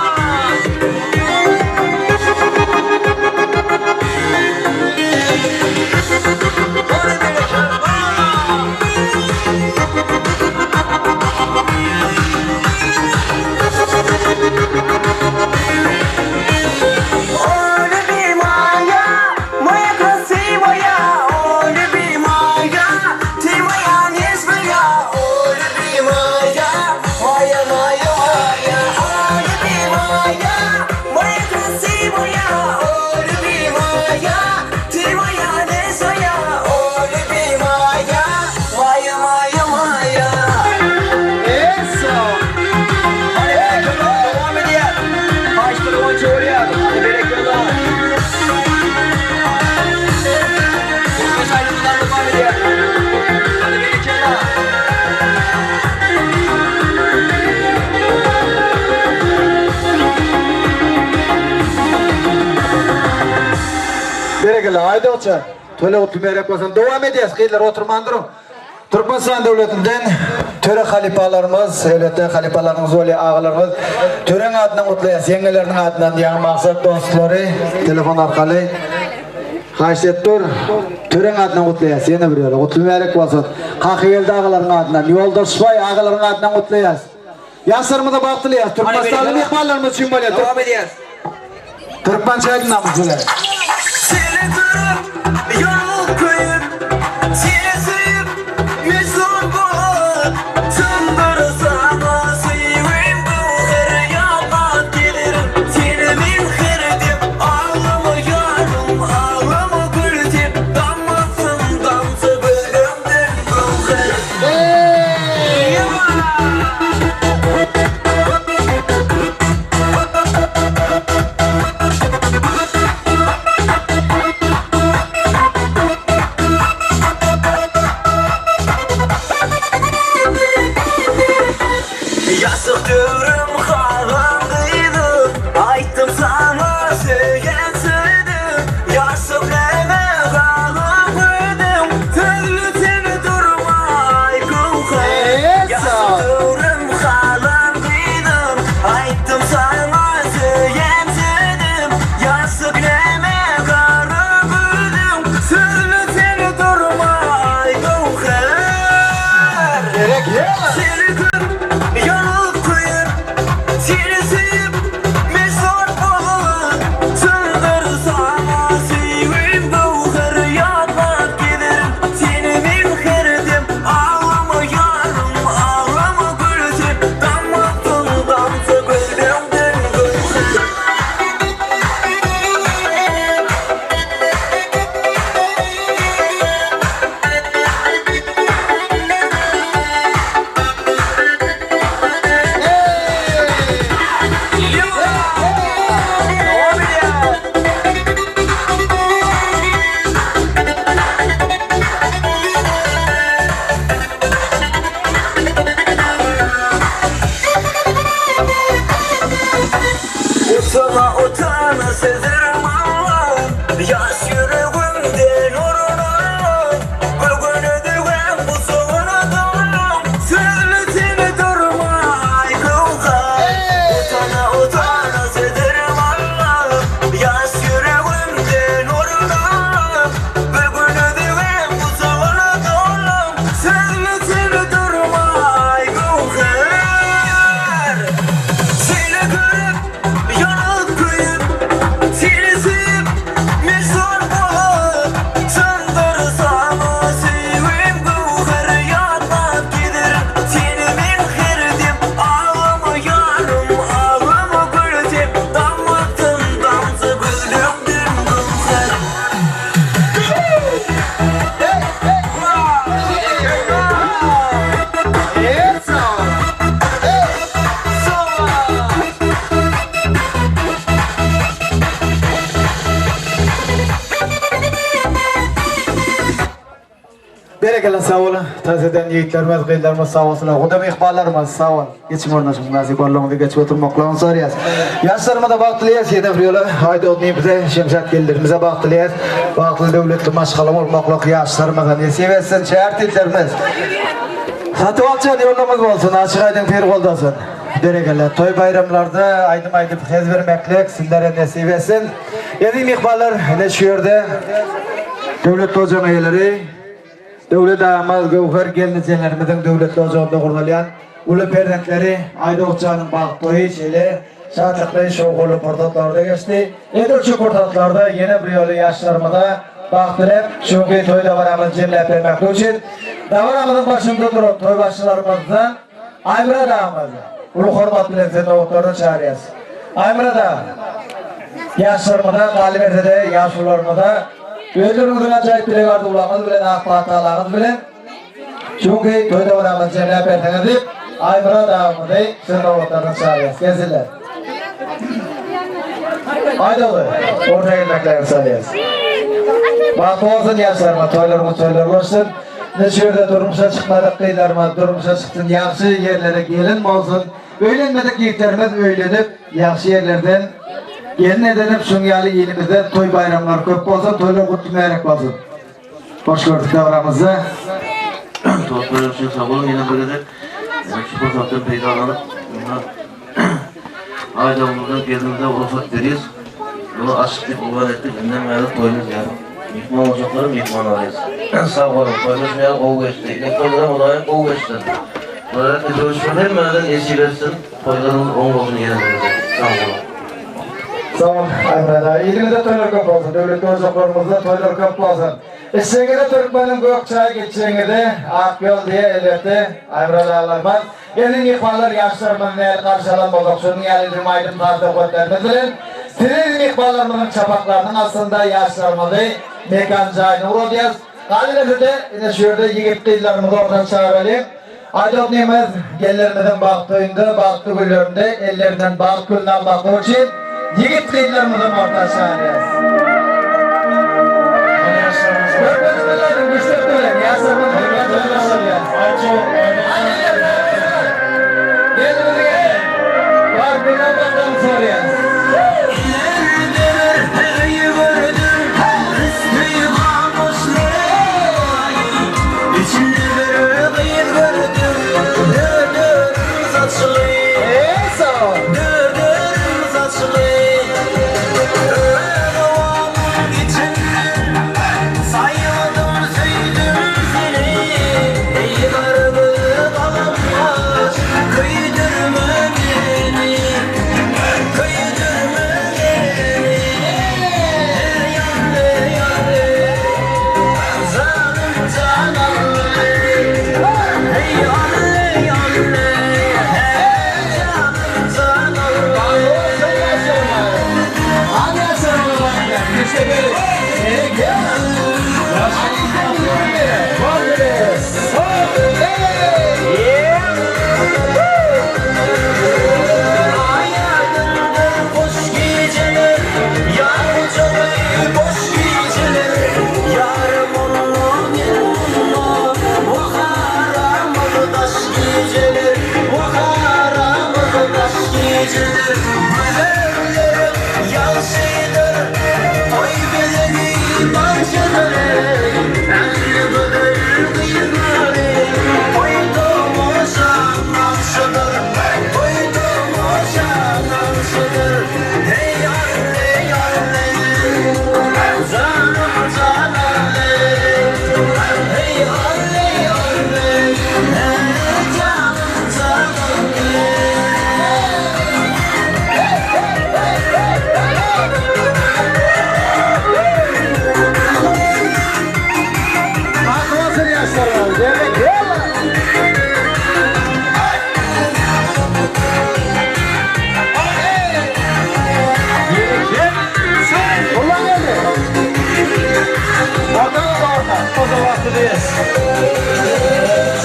Ona bir eke bak. Öyle bir maya, maya krasivaya. Öyle bir maya, timaya nisvaya. Öyle bir maya, maya maya maya. Öyle bir maya, maya krasivaya. Öyle bir maya, timaya nisvaya. Öyle bir maya, maya maya maya. Eso. Hadi bir eke bak. Devam ediyor. Başta önce oraya. Hadi bir eke bak. Beş ayrımdan devam ediyor. Hadi bir eke bak. Berekeli haydi olsa. Töle oturmayarak olsan devam edeceğiz. Kıyılar oturman durun. Türkmenistan devletinden töre halifalarımız, devletten halifalarımız, öyle ağalarımız tören adından kutlayasız, yengelerinin adından diyen maksat dostları telefon arkalı haşettir. Tören adından kutlayasız, yine bir öyle kutulmayarak olsun. Kakıyeldi ağaların adından, yoldaş bay ağaların adından kutlayasız. Yasırımı da baktılayız. Türkmenistan'ın ihbarlarımız için böyle. Devam ediyoruz. Türkmen çayından böyle. Seni durup yol koyup seni sevip mezun bulup sındırırsana sevim bulur yalan gelirim seni min kırdım ağlama yarım ağlama gülüm damlasın damsı bölümden bulur. Yasık dövürüm kalanlıydım. Ayttım sana söygen söyledim. Yasık neme kalanlıydım. Tüllü seni durmay kılkın. Yasık dövürüm kalanlıydım. Ayttım sana söygen söyledim. Yasık neme kalanlıydım. Tüllü seni durmay kılkın. Seni kır, yanıp koyur. Seni sevip mesut olur. Sındırsam sevim doğar. Yanmak giderim. Seni mimkerdim. Ağlama yarım, ağlama gülsün. Damlattın damsa gözümden gülsün. Utana utana sezerim Allah'ım. Yaş yüreğimde nurunu. Bugün ödüğüm bu soğunu doğum. Sözlü seni durmay kılkar. Utana utana sezerim Allah'ım. Yaş yüreğimde nurunu. Bugün ödüğüm bu soğunu doğum. Sözlü seni durmay kılkar. Seni görüp yanıp koyup, seni sevip mesut olur. Sandırsam sevim doğar. Yanmak giderim. Seni mimkerdim. Ağlama yarım, ağlama gülsün. Damlattın damsa gözümden gülsün. Berekele sağ olun. Tazeden yiğitlerimiz, kıyılarımız sağ olsunlar. Kudam ihbarlarımız sağ olun. Geçim ornaşım nazik varlığımızı geçip oturmaklarını soruyoruz. Yaşlarıma da baktılıyız. Yedem yolu. Haydi olmayı bize Şemşat gelirimize baktılıyız. Baktılı devletli maşgalım olmaklık yaşlarımıza ne seversin şehir tillerimiz. Satı alçan yolumuz olsun. Açık aydın peri oldasın. Berekele. Toy bayramlarda aydım aydım tez vermeklik. Sizlere nasip etsin. Yedim ihbarlar ne şu yerde. Devletli hocam üyeleri. Devlet ağamaz Gövher geliniceğlerimizin devletli ocağında kurulayan ulu perdentleri Ayda Okçağı'nın bağıttığı şeyle şartıklı şoğulu portatlarda geçti. Edilçi portatlarda yeni bir yolu yaşlarımıza bağıttırıp çünkü toyda varamız cemle vermek için davaramızın başında durup toy başlarımızdan Aymıra dağımız ulu hormatlı lezzetli oğutlarını çağırıyoruz. Aymıra dağı yaşlarımıza, galibiyete yaşlılarımıza Özlerimizin acayip bile vardı ulamız bilen, akbatağlarımız bilen. Çünkü toyda varamız cemle verdiğiniz deyip Aymıra dağımızı sınır oğutlarını çağırıyoruz. Gezirler. Haydi oğlu, ortaya gelmeklerini söylüyoruz. Bakı olsun yaşlarıma, toylarımız olsun. Neşirde durmuşa çıkmadık kıyılarıma, durmuşa çıktın yaxşı yerlere gelin olsun. Öylenmedik yiğitlerimiz öylenip, yaxşı yerlerden gelin edelim şunyalı ilimizde toy bayramlar köp olsun, toylar kutlumayarak olsun. Hoş gördük davramızı. Toplarım için sağ olun. Yine böyle de şu fırsattan peydalanıp Aydamızdan geldiğimizde ulufat veriyoruz. Bunu açıklık ulan ettik. Günden meylet toyunuz yani. Mihman olacakları mihman arayız. Sağ olun. Toylaşmayalım kol geçti. İlk toylarım olayım kol geçti. Olarak da dövüşmen her meyden esilesin. Toylarımız 10 olsun yine verecek. Sağ olun. Sağ olun Aymıra. İlimizde toylar köp olsun. Devletli ocaklarımızda toylar köp olsun. İçeceğine Türkmen'in Gökçay geçeceğine Akyol diye elbette Aymıra dağlarmaz. Gelin ihbarlar yaşlarımızın el karşılanmadık. Şunun yalidim aydın tarzda kodlarımızın. Sizin ihbarlarımızın çapaklarının aslında yaşlarımızı mekancayını uğradıyız. Galibiyeti de yine şurada yigit kıyılarımızı oradan çağıralım. Aydın Nemez gellerimizin baktığında, baktı güllerinde ellerinden bağ külünden baktığı için yigit kıyılarımızın orta çağırıyoruz. Görmezlerden güçlükler, yaşlarımızın mekancayını uğradıyız. Gelin Sarıya.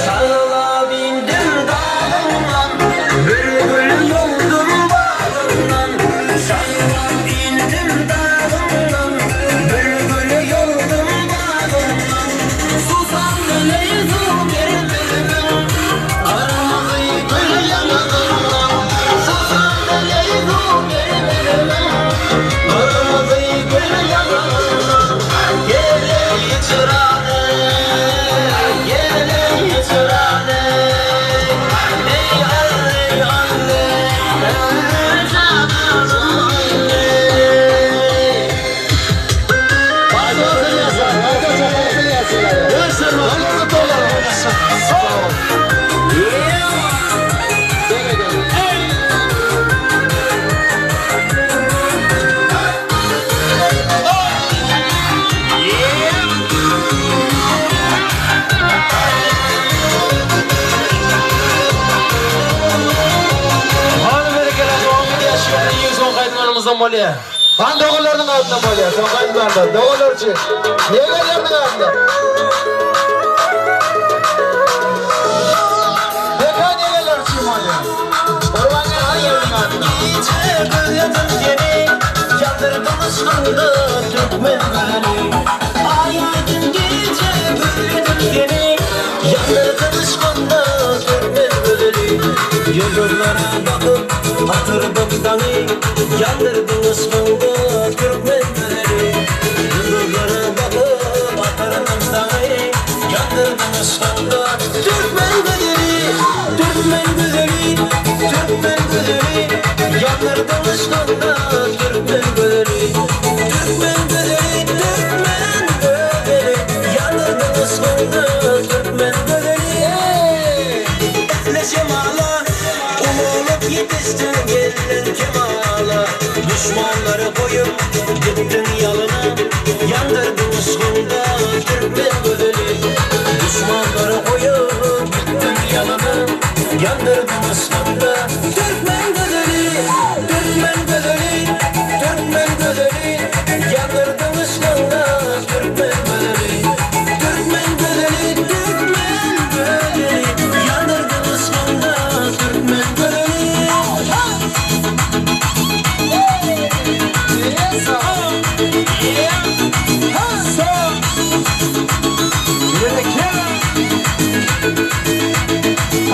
Sarıla bindim dağımdan, bülbül yoldum bağımdan. Sarıla bindim dağımdan, bülbül yoldum bağımdan. Susandı leyzum bir bülbül, karamadı gül yanağımdan. Susandı leyzum bir bülbül, karamadı gül yanağımdan. Gele çırağını, gele çırağını. Ey anne, anne, canım anne. Başlasın yazar. Başlasın yazar. Görsün mü? Hanım berekeler, 11 yaşında 110 kaydınlarımızdan molya. Han doğullarının altında böyle. Son kaydınlarda. Doğullarçı. Niye gellerinin altında? Peka niye gellerçiyim hadi? Orman gellerinin yerinin altında. Gece kıyadın geri, yandırdım ışkında Türkmen gölü. Ay aydın gece kıyadın geri, yandırdım ışkında Türkmen gölü. Yıldızlara bakıp hatırdım dağı, yandırdım ışkında Türkmen gölü. Yıldızlara bakıp hatırdım dağı, yandırdım ışkında Türkmen gölü. Türkmen gölü, Türkmen gölü, yandırdım ışkında Türkmen gölü. Türkmen gölü, Türkmen gölü, yandırdım ışkında Türkmen gölü. Etleşem ağla, ulup yetiştin gelin kemala. Düşmanları koyup gittin yalına, yandırdın ışkında Türkmen gölü. Düşmanları koyup gittin yalına, yandırdın ışkında Türkmen gölü. Türkmen gölü, Türkmen gölü, yandırdın ışkında Türkmen gölü. Türkmen gölü, Türkmen gölü, yandırdın ışkında Türkmen gölü.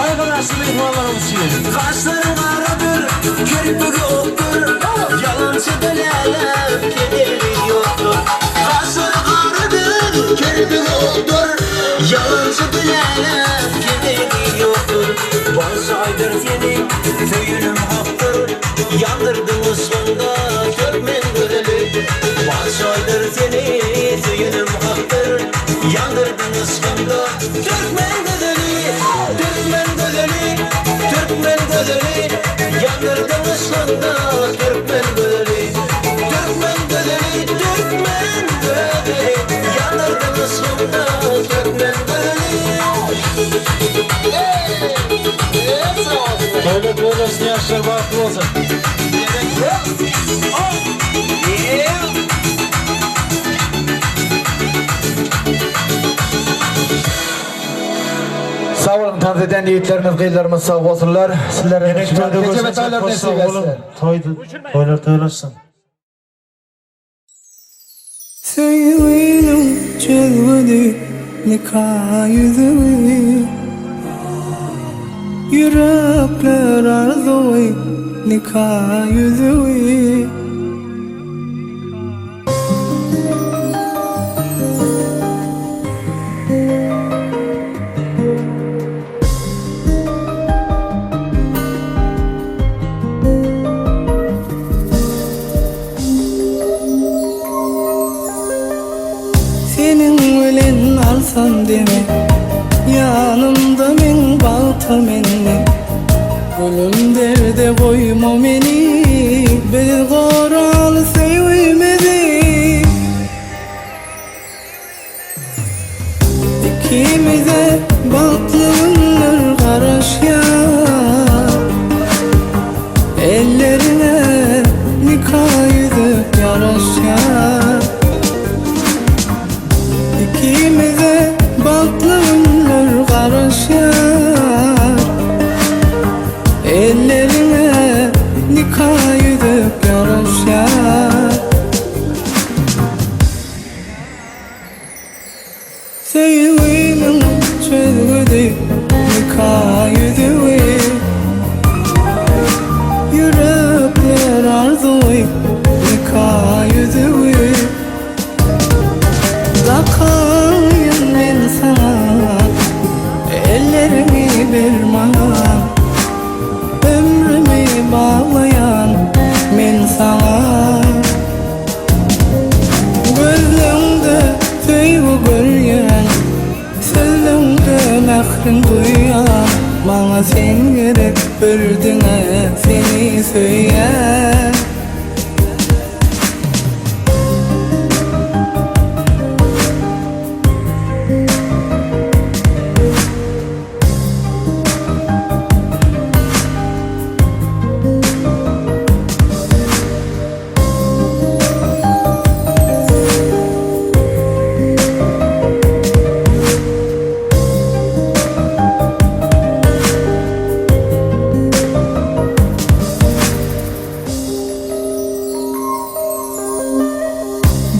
Arkadaşım ihvanlarımız için. Kaşların karadır, kirpik oktur, aydır seni söyünüm haktır yandırdın ıslında Türkmen gözeli Baş aydır seni söyünüm haktır yandırdın ıslında Türkmen gözeli Türkmen gözeli Türkmen gözeli yandırdın ıslında Türkmen gözeli Türkmen gözeli Türkmen gözeli yandırdın ıslında Türkmen gözeli Böyle böylesine yaşlar baklı olsun. Sağ olun tanıt eden yiğitlerimiz, kıyılarımız sağ olsunlar. Sizlere Toyda metaylar nasip etsin. Toylar toylasın. Söyledim çözmedi nikah yüzümü Yürekler arzuyu nikah yüzümü Senin bilen alsam deme yanımda men balta menni Ölüm derde koyma meni bir qoral sevmedi İkimize baktığınlar karaşyar ellerine nikah yüzük yaraşyar İkimize baktığınlar karaşyar ellerine nikah yüzük yaraşyar Sevgilim çözgüdü nikah yüzüğü Yürekler arzuyu nikah yüzüğü Bakayım ben sana ellerimi bir bana Ömrümü bağlayan ben sana Gözlüğümde tüyü görüyen Sözlüğümde mehrin duyan Bana sen gerek böldüğüne seni söyleyen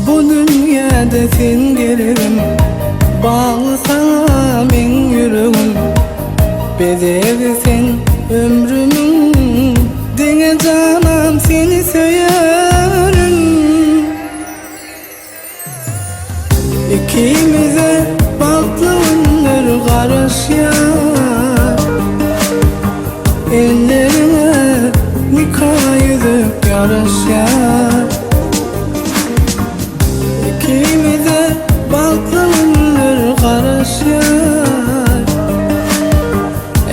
Bu dünyada sen gelirim Bağlı sana men yüreğim Bedeli sen ömrümün Dine canım seni söylerim İkimize baktığınlar karaşyar Ellerine nikah yüzük yaraşyar İkimize baktığınlar karaşyar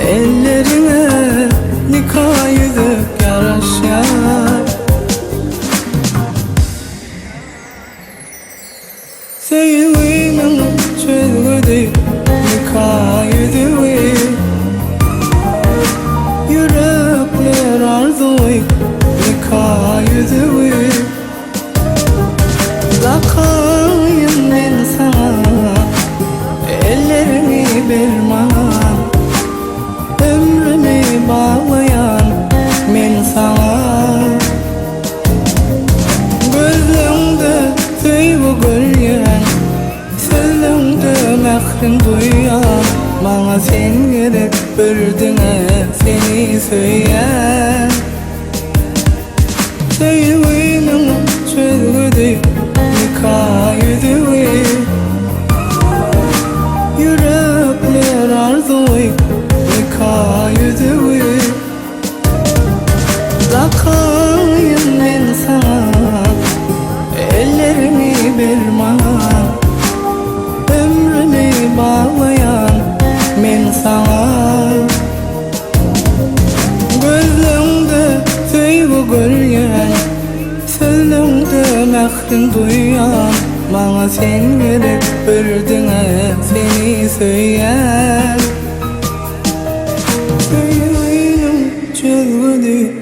ellerine nikah yüzük yaraşyar Sevgilim çözgüdü nikah yüzüğü Yürekler arzuyu nikah yüzüğü Bakayım ben sana ellerimi bir bana Ömrümü bağlayan ben sana Gözlüğümde tüyü görüyen Sözlüğümde mehrin duyan Bana sen gerek böldüğüne seni söyleyen Sevgilim çözgüdü nikah yüzüğü Yürekler arzuyu nikah yüzüğü mehrin duyan Bana sen gerek birdine seni söyleyen Köyünüm çölgüdü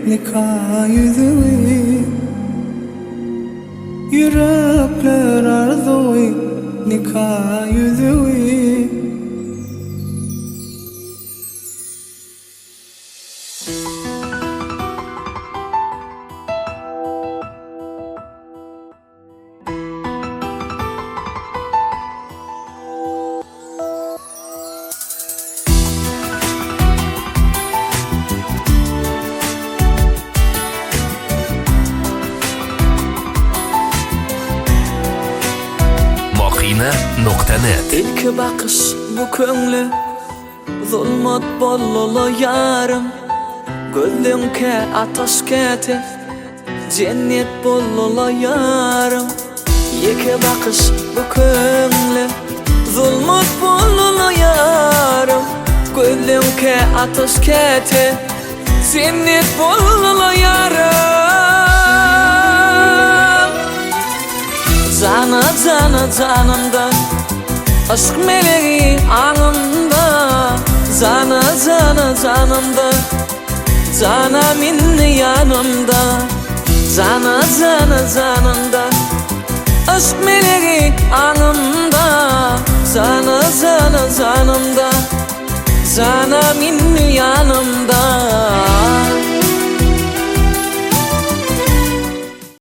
nikah yüzüğü Yürekler arzuyu nikah yüzüğü Makina.net İlk bakış bu köngli zulmat bollulu yarım Gözlüğünke ataş kete cennet bollulu yarım İlk bakış bu köngli zulmat bollulu yarım Gözlüğünke ataş kete cennet bollulu yarım Cana cana canımda aşk meleği anımda Cana cana canımda cana minni yanımda Cana cana canımda aşk meleği anımda Cana cana canımda cana minni yanımda